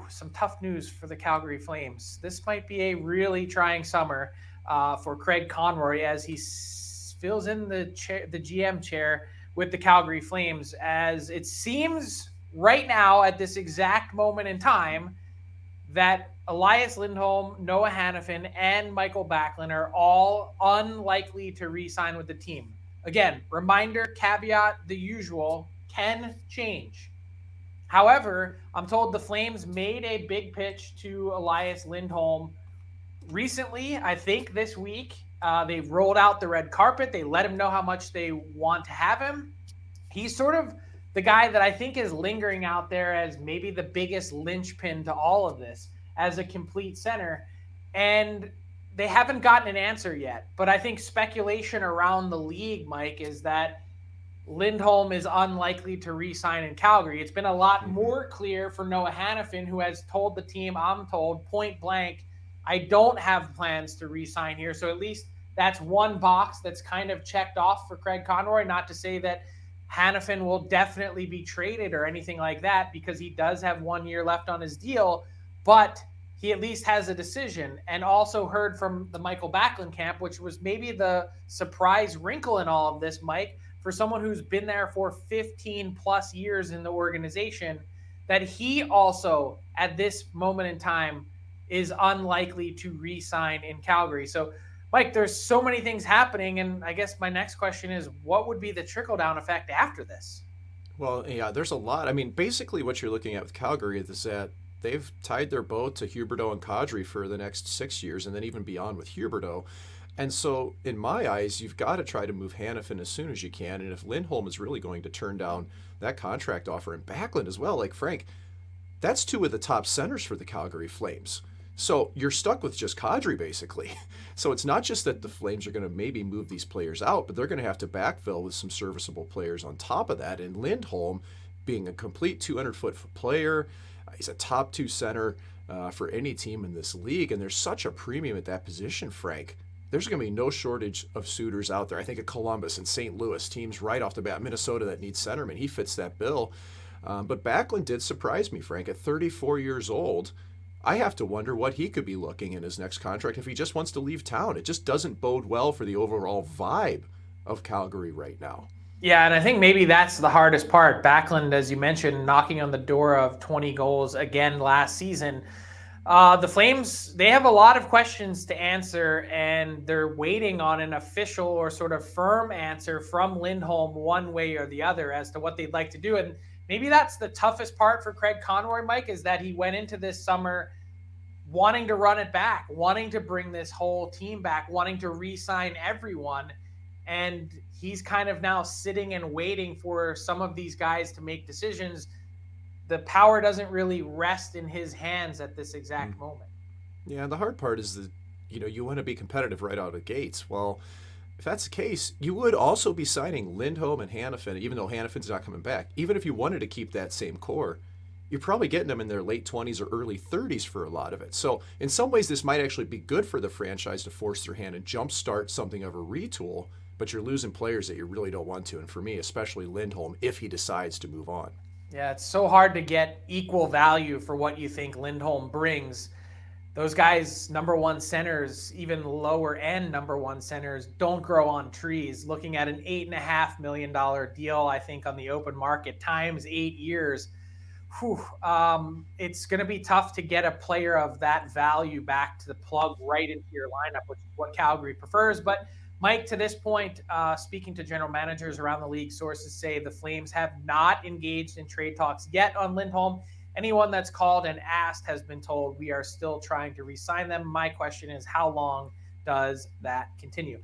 some tough news for the Calgary Flames. This might be a really trying summer for Craig Conroy as he fills in the GM chair with the Calgary Flames. As it seems right now at this exact moment in time that Elias Lindholm, Noah Hannafin, and Michael Backlund are all unlikely to re-sign with the team. Again, reminder, caveat, the usual can change. However, I'm told the Flames made a big pitch to Elias Lindholm recently. I think this week they've rolled out the red carpet. They let him know how much they want to have him. He's sort of the guy that I think is lingering out there as maybe the biggest linchpin to all of this as a complete center. And they haven't gotten an answer yet. But I think speculation around the league, Mike, is that Lindholm is unlikely to re-sign in Calgary. It's been a lot more clear for Noah Hannafin, who has told the team, I'm told, point blank, I don't have plans to re-sign here. So at least that's one box that's kind of checked off for Craig Conroy. Not to say that Hannafin will definitely be traded or anything like that, because he does have 1 year left on his deal, but he at least has a decision. And also heard from the Michael Backlund camp, which was maybe the surprise wrinkle in all of this, Mike, for someone who's been there for 15 plus years in the organization, that he also at this moment in time is unlikely to re-sign in Calgary. So Mike, there's so many things happening, and I guess my next question is, what would be the trickle-down effect after this? Well, yeah, there's a lot. I mean, basically what you're looking at with Calgary is that they've tied their boat to Huberdeau and Kadri for the next 6 years, and then even beyond with Huberdeau. And so, in my eyes, you've got to try to move Hannafin as soon as you can. And if Lindholm is really going to turn down that contract offer, and Backlund as well, like Frank, that's two of the top centers for the Calgary Flames. So you're stuck with just Kadri, basically. So it's not just that the Flames are going to maybe move these players out, but they're going to have to backfill with some serviceable players on top of that. And Lindholm, being a complete 200-foot player, he's a top two center for any team in this league. And there's such a premium at that position, Frank. There's going to be no shortage of suitors out there. I think of Columbus and St. Louis, teams right off the bat. Minnesota that needs centerman. He fits that bill. But Backlund did surprise me, Frank. At 34 years old, I have to wonder what he could be looking in his next contract if he just wants to leave town. It just doesn't bode well for the overall vibe of Calgary right now. Yeah, and I think maybe that's the hardest part. Backlund, as you mentioned, knocking on the door of 20 goals again last season. The Flames, they have a lot of questions to answer, and they're waiting on an official or sort of firm answer from Lindholm one way or the other as to what they'd like to do. And maybe that's the toughest part for Craig Conroy, Mike, is that he went into this summer wanting to run it back, wanting to bring this whole team back, wanting to re-sign everyone. And he's kind of now sitting and waiting for some of these guys to make decisions. The power doesn't really rest in his hands at this exact moment. Yeah, the hard part is that, you want to be competitive right out of the gates. Well, if that's the case, you would also be signing Lindholm and Hannafin, even though Hannafin's not coming back. Even if you wanted to keep that same core, you're probably getting them in their late 20s or early 30s for a lot of it. So in some ways, this might actually be good for the franchise to force their hand and jumpstart something of a retool, but you're losing players that you really don't want to. And for me, especially Lindholm, if he decides to move on. Yeah, it's so hard to get equal value for what you think Lindholm brings. Those guys, number one centers, even lower end number one centers, don't grow on trees. Looking at an $8.5 million deal, I think, on the open market times 8 years, it's going to be tough to get a player of that value back to the plug right into your lineup, which is what Calgary prefers. But Mike, to this point, speaking to general managers around the league, sources say the Flames have not engaged in trade talks yet on Lindholm. Anyone that's called and asked has been told we are still trying to re-sign them. My question is, how long does that continue?